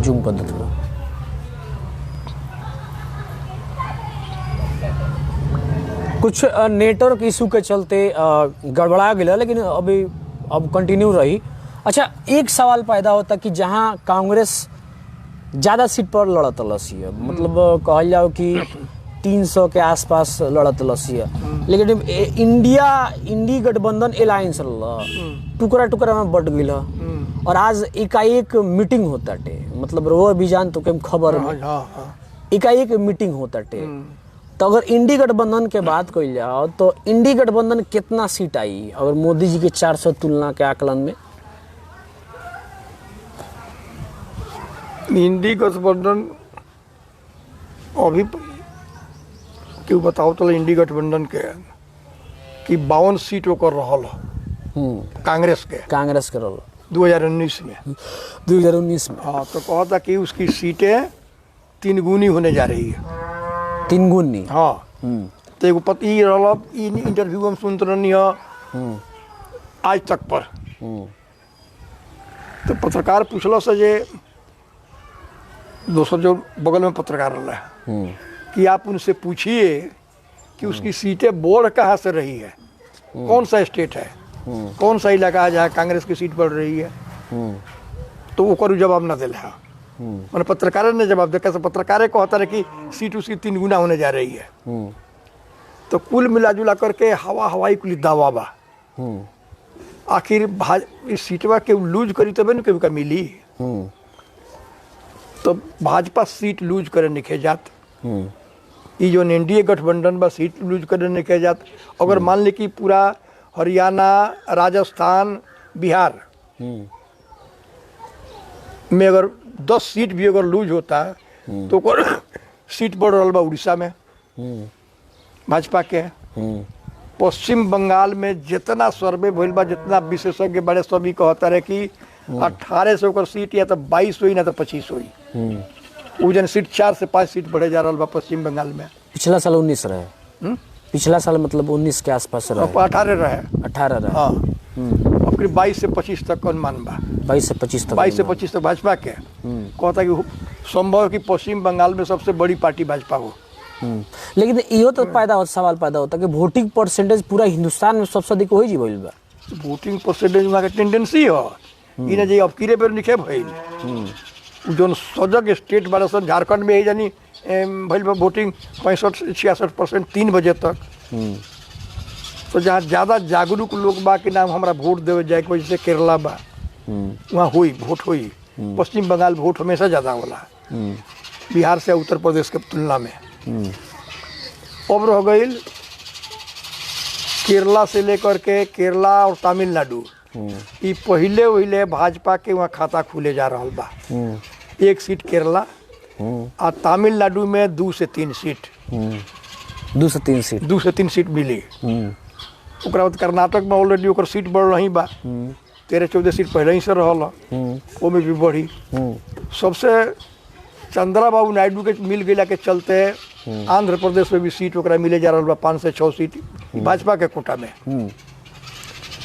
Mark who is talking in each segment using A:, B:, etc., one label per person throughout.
A: Zoom कर दे थोड़ा। कुछ नेटवर्क इशू के चलते गड़बड़ा गया, लेकिन अभी अब कंटिन्यू रही। अच्छा, एक सवाल पैदा होता कि जहां कांग्रेस ज़्यादा सीट पर लड़त लसी है, मतलब कहल जाओ कि 300 के आसपास लड़त लसी है, लेकिन इंडी गठबंधन अलायंस टुकड़ा टुकड़ा में बट गई, और आज एकाएक मीटिंग होता टे, मतलब रो भी जान तो खबर एकाएक मीटिंग होता टे। तो अगर इंडी गठबंधन के बात कही जाओ तो इंडी गठबंधन कितना सीट आई अगर मोदी जी के 400 तुलना के आकलन में?
B: इंडी गठबंधन अभी क्यों बताओ तो इंडी गठबंधन के कि 52 सीट ओकर रहल कांग्रेस के
A: रहल
B: 2019 में
A: 2019 में।
B: हाँ, तो कहा था कि उसकी सीटें 3 गुनी होने जा रही है।
A: 3 गुनी?
B: हाँ। तो एगो पति रहल इंटरव्यू हम सुनते रहनी आज तक पर। तो पत्रकार पूछल से जे दोस्तों जो बगल में पत्रकार रहा है कि आप उनसे पूछिए कि उसकी सीटें बढ़ कहाँ से रही है, कौन सा स्टेट है, कौन सा इलाका है जहाँ कांग्रेस की सीट बढ़ रही है। तो वो करू जवाब ना दिला। मैंने पत्रकार ने जवाब देखा, पत्रकार कहता है कि सीट उसकी 3 गुना होने जा रही है। तो कुल मिलाजुला करके हवाई कुल दावा बा। आखिर इस सीटवा के लूज करी तबे न कभी मिली। तो भाजपा सीट लूज करे निके जात, ये जो एनडीए गठबंधन बा सीट लूज करे निके जात। अगर मान ली कि पूरा हरियाणा, राजस्थान, बिहार में अगर 10 सीट भी अगर लूज होता है तो सीट बढ़ रहा बा उड़ीसा में भाजपा के। पश्चिम बंगाल में जितना सर्वे भइल बा, जितना विशेषज्ञ बड़े सभी कहता रहे कि 18 से ओकर सीट या तो 22 हुई ना तो 25 हुई। वो जन सीट 4 से 5 सीट बढ़े जा रहा बा पश्चिम बंगाल में।
A: पिछला साल 19 रहे। पिछला साल मतलब 19 के आसपास रहे।
B: 18 रहे।
A: 18 रहे।
B: हाँ। अब करीब 22 से 25 तक अनुमान बा।
A: 22 से 25
B: तक भाजपा के कहता कि संभव है कि पश्चिम बंगाल में सबसे बड़ी पार्टी भाजपा हो।
A: लेकिन यो तो सवाल पैदा होता कि वोटिंग परसेंटेज पूरा हिंदुस्तान में सबसे अधिक हो भइल बा।
B: वोटिंग परसेंटेज वहाँ के टेंडेंसी हो इन्हें जे अब कीरे बेर निके भइल। जो सजग स्टेट बड़ा सन झारखंड में ही जानी भइल बा वोटिंग 65-66% 3 बजे तक। तो जहाँ ज़्यादा जागरूक लोग बा कि नाम हमारा वोट देवे जाए, कोई जैसे केरला बा वहाँ हुई वोट हुई। पश्चिम बंगाल वोट हमेशा ज़्यादा होला बिहार से उत्तर प्रदेश के तुलना में। अब रह गई केरला से लेकर के केरला और तमिलनाडु, ये पहले भाजपा के वहाँ खाता खुले जा रहा बा। 1 सीट केरला और तमिलनाडु में 2 से 3 सीट
A: 2 से 3 सीट मिली। ओकरा बाद कर्नाटक में ऑलरेडी ओकर सीट बढ़ रही बा। 13-14 सीट पहले ही से रहल, वो में भी बढ़ी। सबसे चंद्राबाबू नायडू के मिल गया के चलते आंध्र प्रदेश में भी सीट ओकरा मिले जा रहा बा 5 से 6 सीट भाजपा के कोटा में।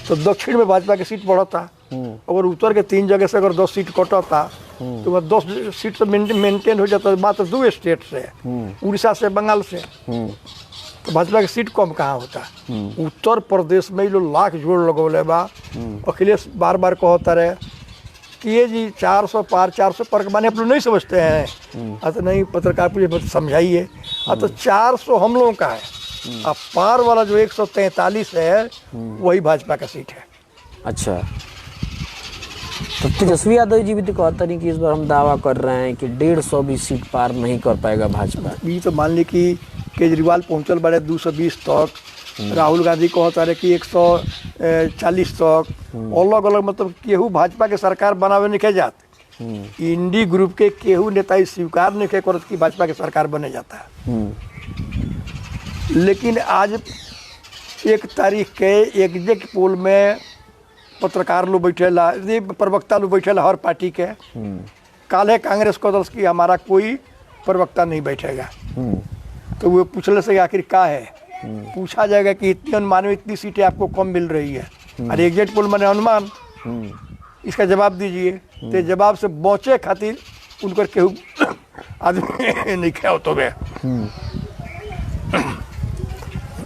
A: तो दक्षिण में भाजपा की सीट बढ़ता। अगर उत्तर के 3 जगह से अगर 10 सीट कटता तो वह 10 सीट से मेंटेन हो जाता है। मात्र 2 स्टेट से, उड़ीसा से, बंगाल से। तो भाजपा की सीट कम कहाँ होता। उत्तर प्रदेश में लोग लाख जोड़ लगौले बा। अखिलेश बार बार कहता रहे कि ये जी 400 पार 400 पर माने आप लोग नहीं समझते हैं। तो नहीं, पत्रकार पूछे समझाइए। तो 400 हम लोगों का है, अब पार वाला जो 143 है वही भाजपा का सीट है। अच्छा, तो तेजस्वी यादव जी भी तो कहता नहीं कि इस बार हम दावा कर रहे हैं कि 150 भी सीट पार नहीं कर पाएगा भाजपा।
B: ये तो मान ली कि केजरीवाल पहुंचल बड़े 220 तक, राहुल गांधी कहता रहे कि 140 तक। अलग अलग मतलब केहू भाजपा के सरकार बनावे नहीं जात। इंडी ग्रुप के केहू नेता स्वीकार नहीं करत कि भाजपा के सरकार बने जाता है। लेकिन आज 1 तारीख के एग्जिट पोल में पत्रकार लोग बैठेला, प्रवक्ता लोग बैठेला हर पार्टी के। काले कांग्रेस को दस कि हमारा कोई प्रवक्ता नहीं बैठेगा। तो वो पूछने से आखिर क्या है, पूछा जाएगा कि इतनी अनुमान में इतनी सीटें आपको कम मिल रही है और एग्जिट पोल मैंने अनुमान, इसका जवाब दीजिए। तो जवाब से बचे खातिर उनकर केहू आदमी नहीं खे तो बे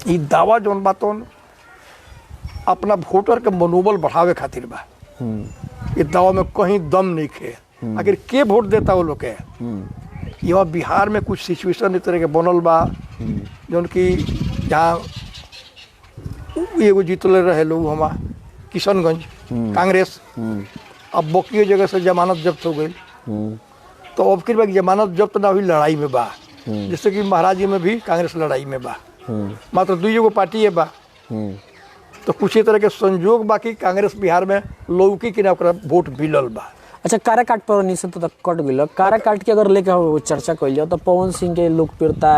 B: ई दावा जौन बातों अपना वोटर के मनोबल बढ़ावे खातिर बा। ये दावा में कहीं दम नहीं खे। आखिर के वोट देता वो लोग के। यहाँ बिहार में कुछ सिचुएशन इस तरह के बनल बा जौन कि जहाँ एगो जीतले रहे लोग हमार किशनगंज कांग्रेस, अब बकियो जगह से जमानत जब्त हो गई। तो अब फिर जमानत जब्त ना हुई, लड़ाई में बा। जैसे कि महाराजी में भी कांग्रेस लड़ाई में बा, मात्र दुईगो पार्टी है बा। तो कुछ ही तरह के संजोग बाकी कांग्रेस बिहार में लौकी कि ना वोट मिलल बा।
C: अच्छा, काराकाट पर निश्चित तक कट गई। काराकाट के अगर लेकर चर्चा कल जाओ तो पवन सिंह के लोकप्रियता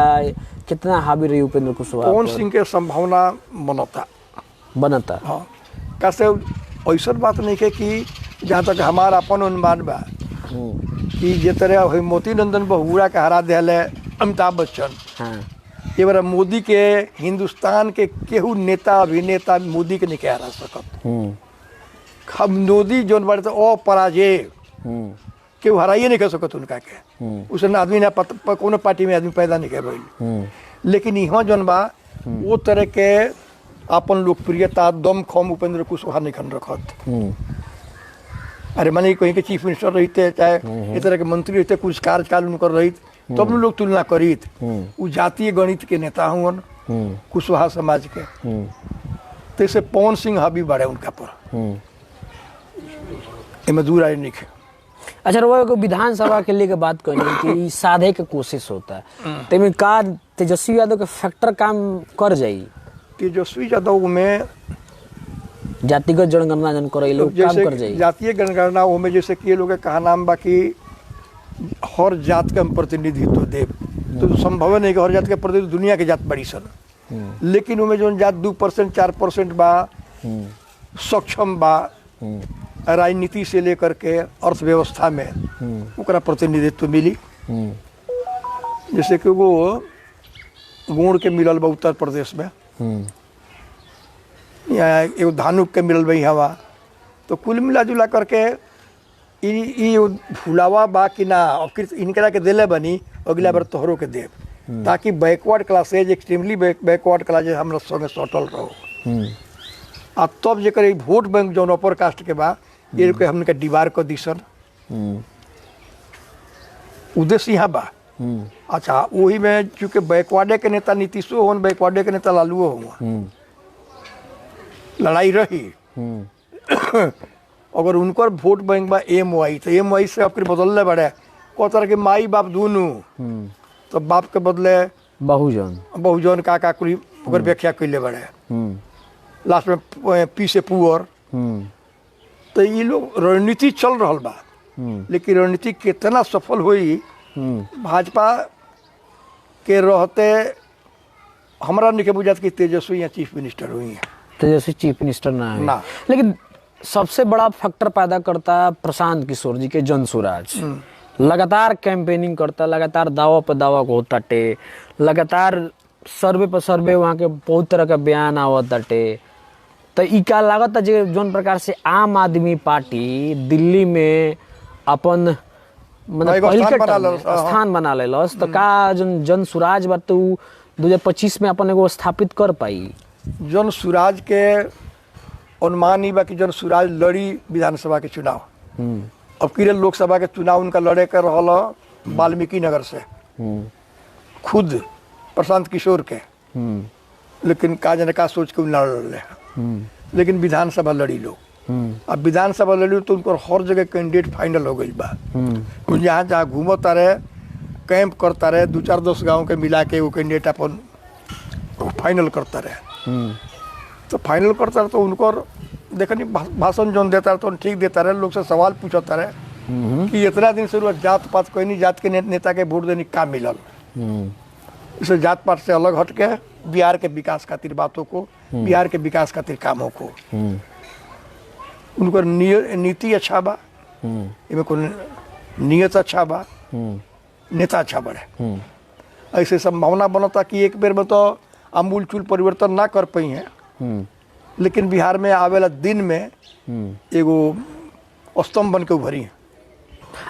C: कितना हावी रही उपेंद्र कुशवाहा?
B: पवन सिंह के संभावना बनता। हाँ, कैसे ऐसा बात नहीं है कि जहाँ तक हमारा अपन अनुमान बा कि जे तरह मोती नंदन बहुगुड़ा के हरा दिया अमिताभ बच्चन।
C: हाँ।
B: ये बार मोदी के हिंदुस्तान के केहू नेता अभिनेता मोदी के नहीं हरा सकत। हम मोदी जो बड़े तो अपराजय केहू हराइए नहीं कर सकत उनका के। उसने आदमी ना कोनो पार्टी में आदमी पैदा नहीं कर भाई। लेकिन यहाँ जौन बा वो तरह के अपन लोकप्रियता दम खम उपेंद्र कुशवाहा नहीं खन रखत। अरे मानी कहीं के चीफ मिनिस्टर रहते चाहे इस तरह के मंत्री रहते, कुछ कार्यकाल उनकर रही तब तो लोग तुलना करीत। वो जातीय गणित के नेता हुआ कुशवाहा समाज के। तो इसे पवन सिंह हावी बढ़े उनका पर इमे दूर आई नहीं है।
C: अच्छा, वो को विधानसभा के लिए बात करनी कि साधे के कोशिश होता है तो में का तेजस्वी यादव के फैक्टर काम कर जाई?
B: तेजस्वी यादव में
C: जातिगत जनगणना जन करे लोग काम कर जाई।
B: जातीय जनगणना वो में जैसे कि ये लोग कहा नाम बाकी हर जात का प्रतिनिधित्व देव तो संभव नहीं कि हर जात के प्रतिनिधित्व दुनिया के जात बड़ी सन। लेकिन उनमें जो जात 2% 4% बा सक्षम बा राजनीति से लेकर के अर्थव्यवस्था में उकरा प्रतिनिधित्व मिली। जैसे कि वो गुण के मिलल बा उत्तर प्रदेश में, या एगो धानुक के मिलल बा हवा। तो कुल मिला जुला करके भूलावा बा कि ना अब इनकरा के दिले बनी अगला बार तोहरों के देव, ताकि backward classes extremely backward classes हमरा संगे सटल रहो। आ तब जकर वोट बैंक जौन अपर कास्ट के बा ये के हमने के दीवार को दिसन उद्देश्य यहाँ बा। अच्छा, वही में चूँकि बैकवर्डे के नेता नीतीशो होन, बैकवर्डे के नेता लालुओ हुआ, लड़ाई रही। अगर उनकर वोट बैंक बा MY तो MY से अब बदलने बड़े को तरह के माई बाप दोनों, तो बाप के बदले बहुजन का कुली व्याख्या कैले बड़े। लास्ट में पी से पुअर। तो ये लोग रणनीति चल रहा बा। लेकिन रणनीति कितना सफल हुई भाजपा के रहते हमारा नहीं के बुझात कि तेजस्वी या चीफ मिनिस्टर हुई है।
C: तेजस्वी चीफ मिनिस्टर ना। लेकिन सबसे बड़ा फैक्टर पैदा करता प्रशांत किशोर जी के जनसुराज। लगातार कैंपेनिंग करता, लगातार दावा पर दावा को होताटे, लगातार सर्वे पर सर्वे वहाँ के बहुत तरह का बयान आवताटे। तो ई का लागत जे जोन प्रकार से आम आदमी पार्टी दिल्ली में अपन मतलब स्थान बना लेलस, तो का जन सुराज बात 2025 में अपन एगो स्थापित कर पाई?
B: जन सुराज के अनुमान ही बा कि जन सुराज लड़ी विधानसभा के चुनाव। अब किरण लोकसभा के चुनाव उनका लड़े कर रहा वाल्मीकि नगर से खुद प्रशांत किशोर के। लेकिन का जन का सोच के लड़ रहे। लेकिन विधानसभा लड़ी लोग। अब विधानसभा लड़ी तो उनको हर जगह कैंडिडेट फाइनल हो गई बा। जहाँ जहाँ घूमता रहे, कैंप करता रहे, 2-4-10 गाँव के मिला के वो कैंडिडेट अपन फाइनल करता रहे। तो फाइनल करता रहे तो उनको देखनी भाषण जो देता रहे तो ठीक देता रहे। लोग से सवाल पूछता रहे कि इतना दिन से लोग जात पात कोई नहीं, जात के नेता के वोट देने का मिलल। इसे जात पात से अलग हट के बिहार के विकास खातिर बातों को, बिहार के विकास खातिर कामों को। उनको नीति अच्छा बा, इनमें कोई नियत अच्छा बा, नेता अच्छा बढ़े। ऐसे संभावना बनता कि एक बेर में तो आमूल चूल परिवर्तन ना कर पाई हैं। लेकिन बिहार में आवेला दिन में एगो स्तंभ बन के उभरी है।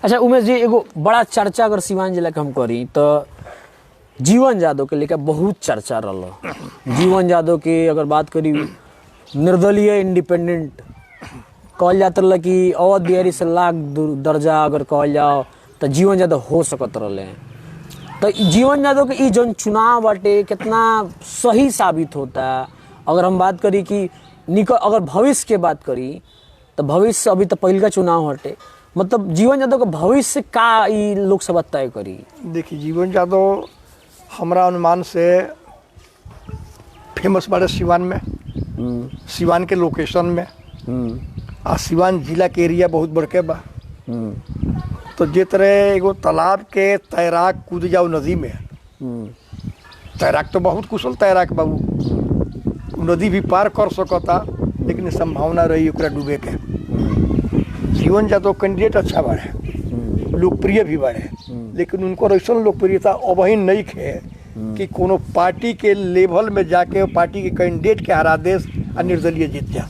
C: अच्छा उमेश जी, एगो बड़ा चर्चा अगर सिवान जिला के हम करी तो जीवन यादव के लेकर बहुत चर्चा रहा। जीवन यादव की अगर बात करी, निर्दलीय इंडिपेंडेंट कहल जात रहा कि अवध बिहारी से लाख दर्जा अगर कहल जाओ तो जीवन यादव हो सकत रहे। तो जीवन यादव के जौन चुनाव बाटे कितना सही साबित होता है। अगर हम बात करी कि अगर भविष्य के बात करी तो भविष्य अभी तो पहले का चुनाव हटे, मतलब जीवन यादव का भविष्य का ई लोकसभा तय करी।
B: देखिए जीवन यादव हमारा अनुमान से फेमस बारे सिवान में, सिवान के लोकेशन में, आ सिवान जिला के एरिया बहुत बड़के बा। तो जे तरह एगो तालाब के तैराक कूद जाओ नदी में, तैराक तो बहुत कुशल तैराक बाबू, नदी भी पार कर सकता, लेकिन संभावना रही ओकरा डूबे के। जीवन यादव कैंडिडेट अच्छा बाड़े, लोकप्रिय भी बाड़े, लेकिन उनको ऐसा लोकप्रियता अबही नहीं है कि कोनो पार्टी के लेवल में जाके पार्टी के कैंडिडेट के हरा देश और निर्दलीय जीत जा।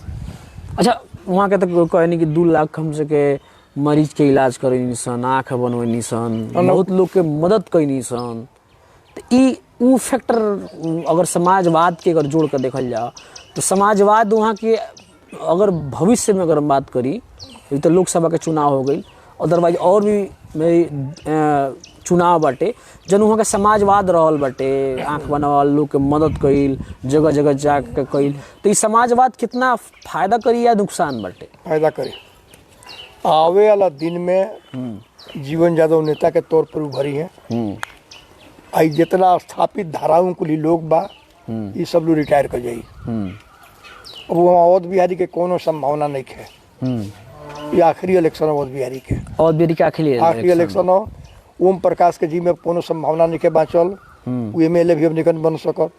C: अच्छा वहाँ के तो कहनी कि 2 लाख हम से के मरीज के इलाज करनी सन, आँख बनवनी सन, बहुत लोग के मदद कैनी सन। तो ई उ फैक्टर अगर समाजवाद के अगर जोड़ कर देखल जाओ तो समाजवाद वहाँ के अगर भविष्य में अगर हम बात करी, तो लोकसभा के चुनाव हो गई, अदरवाइज और भी मेरी चुनाव बाटे जन वहाँ के समाजवाद रहल बाटे, आँख बनावल, लोग के मदद कईल, जगह जगह जाके कईल। तो ये समाजवाद कितना फायदा करी या नुकसान बाटे?
B: फायदा करी। आवे वाला दिन में जीवन यादव नेता के तौर पर उभरी है। आई जितना स्थापित धाराओं कुल लोग बा, ये सब लोग रिटायर कर जाई। अब वो अवध बिहारी के कोनो संभावना नहीं है। ये आखिरी इलेक्शन अवध बिहारी के,
C: अवध बिहारी के आखिरी
B: इलेक्शन हो। ओम प्रकाश के जी में कोनो संभावना नहीं के बाँचल, वो MLA भी अब निकन बन सकत।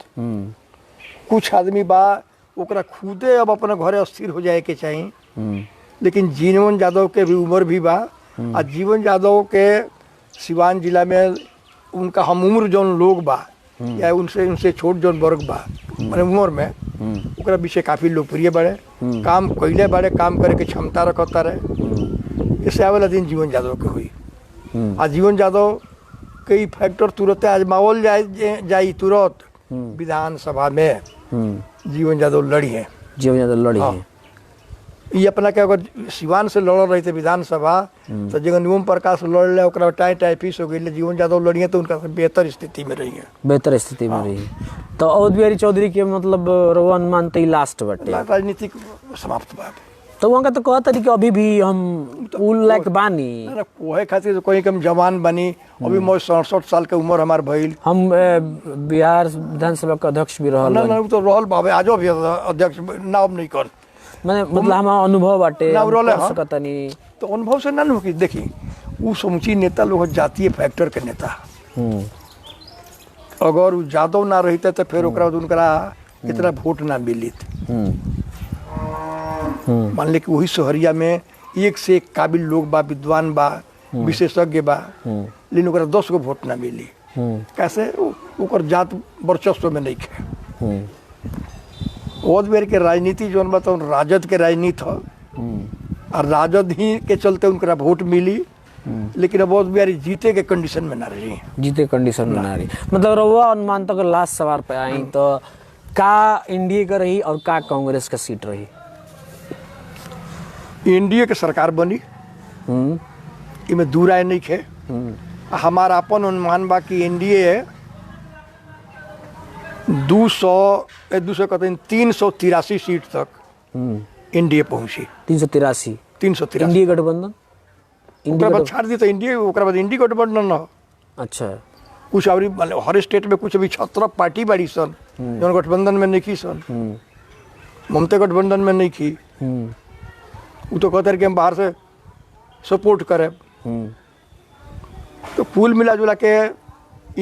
B: कुछ आदमी बा ओकरा खुदे अब अपने घरे अस्थिर हो जाए के चाहिए, लेकिन जीवन यादव के भी उम्र भी बा। आ जीवन यादव के सिवान जिला में उनका हम उम्र जौन लोग बा या उनसे छोट जौन वर्ग बा मैंने उम्र में, ओकरा विषय काफ़ी लोकप्रिय बाड़े, काम कैले बाड़े, काम करे के क्षमता रखता रहे। इससे आवेला दिन जीवन यादव के हुई। आ जीवन यादव कई फैक्टर तुरंत आजमावल जाई तुरंत विधानसभा में जीवन यादव लड़ी है।
C: जीवन यादव लड़ी है।
B: ये अपना के अगर सिवान से लड़ रहे थे विधानसभा, तो जगन ओम प्रकाश लड़ रहे ओकरा टाइफिस हो गई, जीवन यादव लड़ी है तो उनका बेहतर स्थिति में रही है,
C: बेहतर स्थिति में रही। तो अवध बिहारी चौधरी के मतलब रोहन मानते लास्ट बटे
B: राजनीतिक समाप्त बा।
C: तो वहाँ का तो कहता कि अभी भी हम उल लायक बानी,
B: कोहे खातिर कोई कम जवान बनी। अभी मैं 67 साल के उम्र हमार भइल।
C: हम बिहार विधानसभा के अध्यक्ष भी रहल।
B: ना तो रहल बाबे, आजो भी अध्यक्ष नाम नहीं कर,
C: मतलब हमारा अनुभव बाटे सकतनी।
B: तो अनुभव से ना कि देखी वो समुची नेता लोग जातीय फैक्टर के नेता। अगर वो यादव ना रहते तो फिर ओकरा उनका इतना वोट ना मिलित। मान ले कि वही शहरिया में एक से एक काबिल लोग बा, विद्वान बा, विशेषज्ञ बा, लेकिन ओकरा 10 गो वोट ना मिली। कैसे? ओकर जात वर्चस्व में नहीं है। अवध बिहारी के राजनीति जो बताओ राजद के राजनीति हो, और राजद ही के चलते उनका वोट मिली, लेकिन अवध बिहारी जीते के कंडीशन में ना रही।
C: जीते कंडीशन में ना रही, मतलब रहुआ अनुमान तक लास्ट सवाल पे आई तो का एनडीए का रही और का कांग्रेस का सीट रही?
B: एनडीए के सरकार बनी, इमें दू राय नहीं है। हमारा अपन अनुमान बा कि एनडीए 200 कहते हैं 383 सीट तक एनडीए पहुंची। 383
C: एनडीए गठबंधन
B: बाद छाड़ दी तो एनडीए बाद इंडी गठबंधन न।
C: अच्छा,
B: कुछ और हर स्टेट में कुछ अभी 16 पार्टी बाड़ी सन जो गठबंधन में नहीं की सन। ममता गठबंधन में नहीं की, वो तो कहते कि हम बाहर से सपोर्ट करें। तो कुल मिला जुला के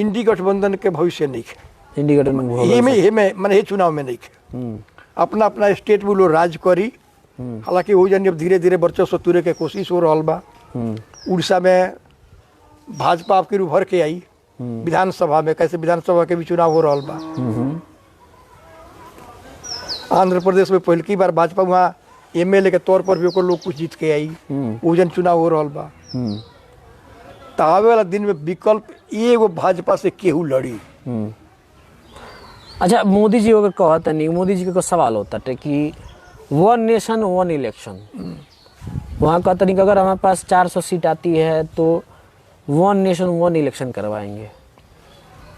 B: इंडी गठबंधन के भविष्य नहीं है।
C: इंडी गठबंधन
B: मैंने ये चुनाव में नहीं है। अपना अपना स्टेट में लोग राज करी। हालांकि हो जानी अब धीरे धीरे वर्चस्व तुरे के कोशिश हो रहा बा। उड़ीसा में भाजपा आपकी उभर के आई विधानसभा में, कैसे विधानसभा के भी चुनाव हो रहा बा। आंध्र प्रदेश में पहली बार भाजपा वहाँ MLA के तौर पर भी लोग कुछ जीत के आई, वो जन चुनाव हो रहा बा। तो आवे वाला दिन में विकल्प एगो भाजपा से केहू लड़ी।
C: अच्छा, मोदी जी अगर कहता नहीं, मोदी जी का सवाल होता है कि 1 नेशन 1 इलेक्शन, वहाँ कहता नहीं कि अगर हमारे पास 400 सीट आती है तो 1 नेशन 1 इलेक्शन करवाएंगे।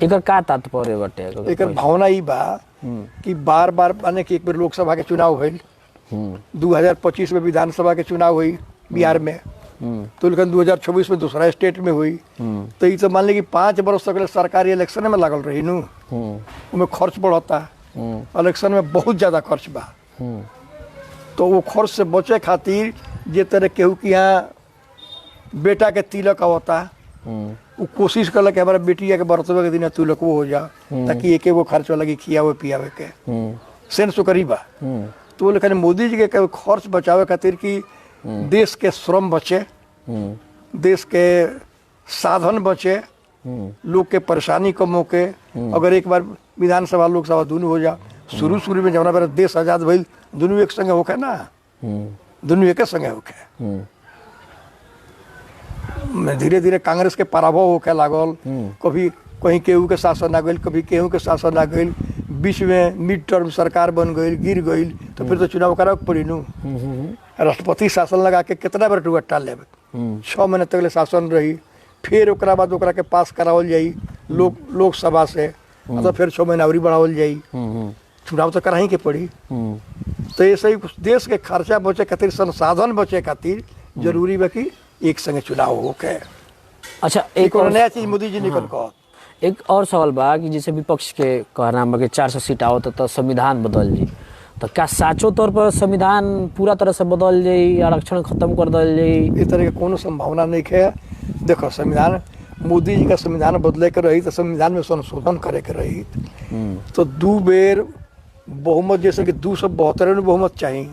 C: एक का तात्पर्य बटे?
B: एक भावना ही बा कि बार बार माने कि एक बार लोकसभा के चुनाव भइल, 2025 में विधानसभा के चुनाव हुई बिहार में, तो लेकिन 2026 में दूसरा स्टेट में हुई, तो ये तो मान ली कि 5 बरस तक सरकारी इलेक्शन में लागल रही नू, उनमें खर्च बढ़ता, इलेक्शन में बहुत ज़्यादा खर्च बा, तो वो खर्च से बचे खातिर जे तरह केहू के यहाँ बेटा के तिलक आवता, वो कोशिश कर कि हमारा बेटिया के बरतवे के दिन तिलक वो हो जा, ताकि एक वो खर्च लगी खियावे पियावे के सेंस तो करीबा। तो लेकिन मोदी जी के खर्च बचावे खातिर कि देश के श्रम बचे, देश के साधन बचे, लोग के परेशानी कम होके, अगर एक बार विधानसभा लोकसभा दोनों हो जा, शुरू में जब देश आजाद भइल दोनों एक संगे होके ना, दोनों एक संगे होके, धीरे धीरे कांग्रेस के पराभव होके लागल, कभी कहीं केहू के शासन आ गई, कभी केहू के शासन आ गई, बीच में मिड टर्म सरकार बन गई, गिर गई, तो फिर तो चुनाव करावे पड़ी नू। राष्ट्रपति शासन लगा के कितना बार टूट टाल लेब, 6 महीने तक शासन रही, फिर ओकरा बाद ओकरा के पास करावल जाई लोकसभा से, तो फिर 6 महीना और बढ़ावल जाई, चुनाव तो कराही के पड़ी। तो ऐसे ही देश के खर्चा बचे खातिर, संसाधन बचे खातिर जरूरी बा कि एक संगे चुनाव होके।
C: अच्छा, एक और
B: नया चीज मोदी जी निकल कह।
C: एक और सवाल बा कि जैसे विपक्ष के कहना बा कि 400 सीट आओ तो संविधान बदल जी, तो क्या साचो तौर पर संविधान पूरा तरह से बदल जाई, आरक्षण खत्म कर दल जाई?
B: इस तरह के कोनो संभावना नहीं है। देखो, संविधान मोदी जी का संविधान बदले के रही तो संविधान में संशोधन करे के रही, तो 2 बेर बहुमत, जैसे कि 272 में बहुमत चाहिए,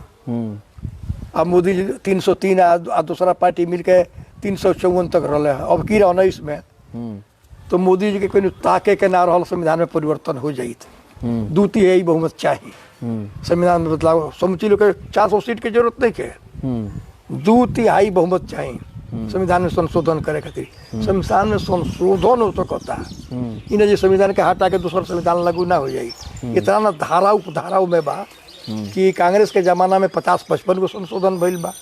B: अब मोदी जी 303 आ दूसरा पार्टी मिलके 354 तक रहे, अब की 19 में, तो मोदी जी के कोई ताके के ना रहा, संविधान में परिवर्तन हो जाये, 2/3 बहुमत चाहिए संविधान में बदलाव। समझी लो कि 400 सीट की जरूरत नहीं है, 2/3 बहुमत चाहिए संविधान में संशोधन करे खातिर। संविधान में संशोधन हो सकता है, इन्हें जो संविधान के हटा के दूसरा संविधान लागू ना हो जाए। इतना ना धारा उपधाराओं में बा कि कांग्रेस के जमाना में 50-55 को संशोधन भइल बा,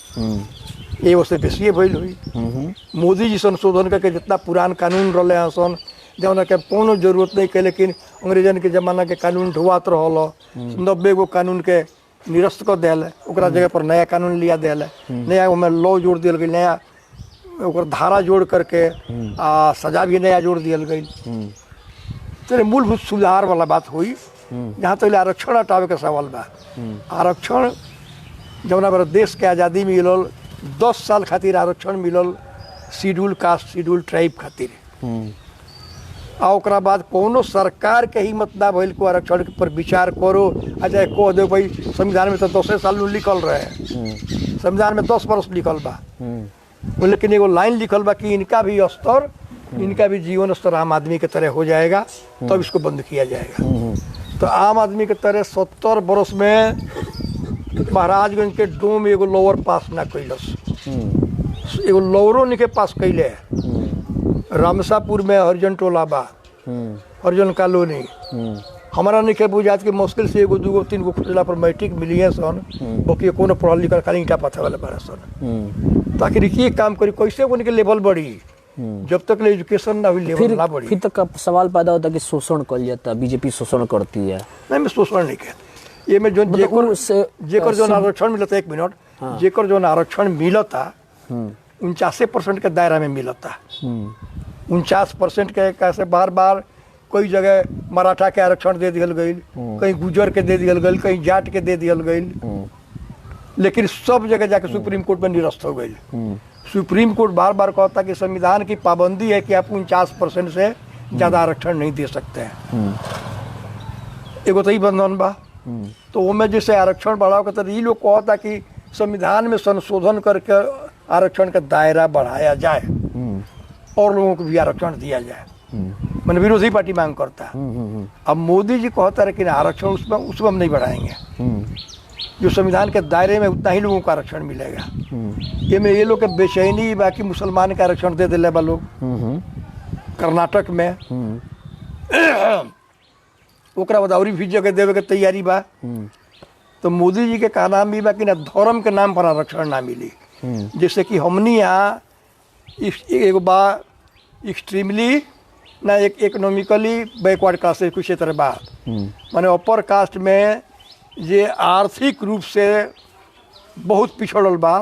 B: ये उससे बेसिए भइल हुई। मोदी जी संशोधन करके जितना पुरान कानून रहे हैं सन, जौन के कोनो जरूरत नहीं है, लेकिन अंग्रेजन के जमाना के कानून ढुआत रहल, 90 गो कानून के निरस्त कर दिल, ओकरा जगह पर नया कानून लिया दिल, नया उसमें लॉ जोड़ दिया गई, नया ओकर धारा जोड़ करके सजा भी नया जोड़ दिया गई। तो मूलभूत सुधार वाला बात हुई। जहाँ तक आरक्षण हटावे के सवाल बा, आरक्षण जौना बार देश के आज़ादी मिलल, 10 साल खातिर आरक्षण मिलल शेड्यूल कास्ट शेड्यूल ट्राइब खातिर, आ ओकरा बाद कोनो सरकार के ही मत ना भइल को आरक्षण पर विचार करो, आ चाहे कह दो भाई संविधान में तो 10 साल में लिखल रहे, संविधान में 10 बरस लिखल बा, लेकिन एगो लाइन लिखल बा कि इनका भी स्तर, इनका भी जीवन स्तर आम आदमी के तरह हो जाएगा, तब इसको बंद किया जाएगा। तो आम आदमी के तरह 70 बरस में महाराजगंज के डोम एगो लोअर पास ना कैलस, एगो लोअरो नहीं के पास कैले। रामसापुर में हरिजन टोला बा, हरिजन कॉलोनी, हमारा नहीं के बुझात कि मुश्किल से 1 2 3 खुजला पर मैट्रिक मिली है सन, बाकी कोनो पढ़ल लिखल खाली ईटा पत्थर वाले बड़ा सन। तो आखिर ये काम करी कैसे उनके लेवल बढ़ी, जब तक एजुकेशन ना हुई लेवल ना बढ़ी।
C: फिर तक सवाल पैदा होता है कि शोषण कर जाता, बीजेपी शोषण करती है।
B: नहीं, मैं शोषण नहीं कहता, ये में जो जेकर जो आरक्षण मिलता, 1 मिनट, जेकर जो आरक्षण मिलता 49% के दायरा में मिलता, 49% के कैसे बार बार कोई जगह मराठा के आरक्षण दे दियल गई, कहीं गुजर के दे दियल गई, कहीं जाट के दे दियल गई, लेकिन सब जगह जाके सुप्रीम कोर्ट में निरस्त हो गई। सुप्रीम कोर्ट बार बार कहता कि संविधान की पाबंदी है कि आप 49% से ज़्यादा आरक्षण नहीं दे सकते हैं, एगो तो ही बंधन बा। तो वो में जैसे आरक्षण बढ़ाओ के तो ये लोग कहता कि संविधान में संशोधन करके आरक्षण का दायरा बढ़ाया जाए और लोगों को भी आरक्षण दिया जाए, मैंने विरोधी पार्टी मांग करता है। अब मोदी जी कहता है कि आरक्षण उसमें हम नहीं बढ़ाएंगे, जो संविधान के दायरे में उतना ही लोगों को आरक्षण मिलेगा। ये में ये लोग के बेचैनी बाकी मुसलमान का आरक्षण दे दिले बा लोग कर्नाटक में। ओकरा बाद और भी जगह देवे के तैयारी बा। तो मोदी जी के कहना भी बा कि ना धर्म के नाम पर आरक्षण ना मिली। जैसे कि हमनी यहाँ एगो बा एक्सट्रीमली ना एक इकोनॉमिकली बैकवर्ड कास्ट है कुछ तरह बात माने अपर कास्ट में जे आर्थिक रूप से बहुत पिछड़ल बा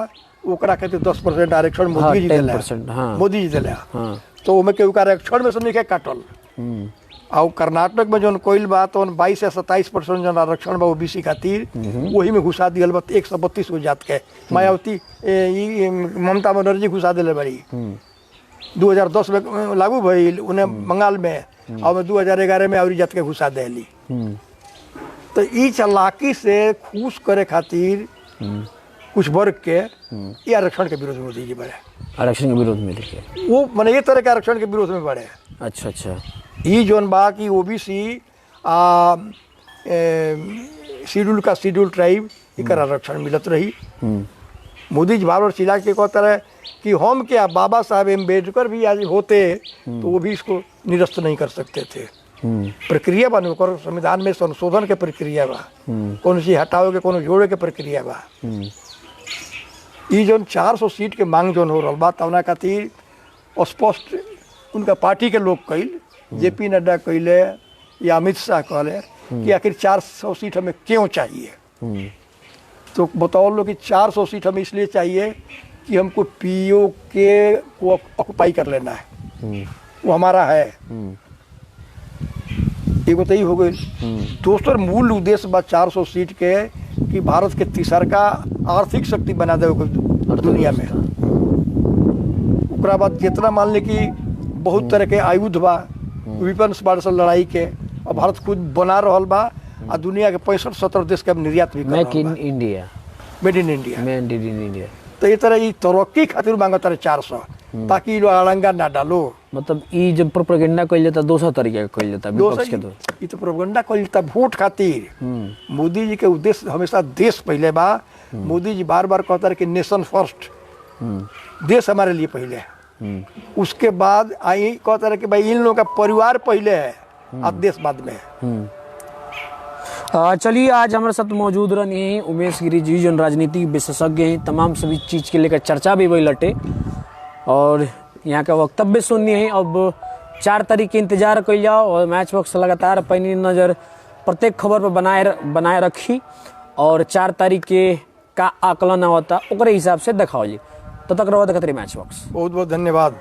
B: ओकरा कहते 10% आरक्षण मोदी जी दिला। मोदी जी दिला तो ओमे के आरक्षण में समझ के काटल। और कर्नाटक में जौन कोइल बा तो 22 से 27% जौन आरक्षण बा ओबीसी खातिर वही में घुसा दियल बा 132 गो जात के। मायावती ममता बनर्जी घुसा दिले बड़ी 2010 में लागू भइल उन्हें बंगाल में और 2011 में और जात के घुसा देली। तो ई चालाकी से खुश करे खातिर कुछ वर्ग के ये आरक्षण के विरोध में मोदी जी बढ़े।
C: आरक्षण के विरोध में देखिए
B: वो मैंने ये तरह के आरक्षण के विरोध में बढ़े।
C: अच्छा अच्छा
B: ई जौन बा कि ओबीसी शेड्यूल का शेड्यूल ट्राइब एकर आरक्षण मिलत रही। मोदी जी बार चिल्ला के कहता रहे कि हम क्या बाबा साहब अम्बेडकर भी आज होते तो वो भी इसको निरस्त नहीं कर सकते थे। प्रक्रिया बा ओकर संविधान में संशोधन के प्रक्रिया बा कौन सी हटावे के कौन जोड़े के प्रक्रिया बा। ई जौन 400 सीट के मांग जौन हो रहा बा तवना खातिर स्पष्ट उनका पार्टी के लोग कइल जेपी नड्डा कहले या अमित शाह कहले कि आखिर 400 सीट हमें क्यों चाहिए। तो बताओ लो कि 400 सीट हमें इसलिए चाहिए कि हमको पीओ के को ऑक्युपाई कर लेना है वो हमारा है। एक बताइए हो गई। दोस्तों मूल उद्देश्य बा 400 सीट के कि भारत के तीसरका आर्थिक शक्ति बना दे दुनिया में। ओकरा बाद जितना मान ले कि बहुत तरह के आयुध बा विपन्स बार से लड़ाई के और भारत खुद बना रहा बा और दुनिया के 65-70 देश के निर्यात भी कर
C: make in India
B: made in India
C: made in India.
B: तो ये तरह तरक्की खातिर मांगता रहे 400 ताकि लोग अड़ंगा ना डालो।
C: मतलब ई जब प्रोपेगेंडा कइल जाता दोसर तरीके का कइल जाता विपक्ष के
B: ये तो प्रोपेगेंडा कइल जाता वोट खातिर। मोदी जी के उद्देश्य हमेशा देश पहले बा। मोदी जी बार बार कहता रहे कि नेशन फर्स्ट देश हमारे लिए पहले है। उसके बाद आई कहता रहे कि भाई इन लोगों का परिवार पहले है अब देश बाद में है।
C: चलिए आज हमारे साथ मौजूद रहे उमेश गिरी जी जो राजनीतिक विशेषज्ञ हैं तमाम सभी चीज़ के लेकर चर्चा भी वही लटे और यहाँ का वक्तव्य सुननी है। अब 4 तारीख के इंतजार कर जाओ और मैच बॉक्स लगातार पैनी नज़र प्रत्येक खबर पर बनाए रखी और 4 तारीख के का आकलन होता ओकरे हिसाब से दिखाओ जी। तब तक रहो देखते रहिए मैच बॉक्स।
B: बहुत बहुत धन्यवाद।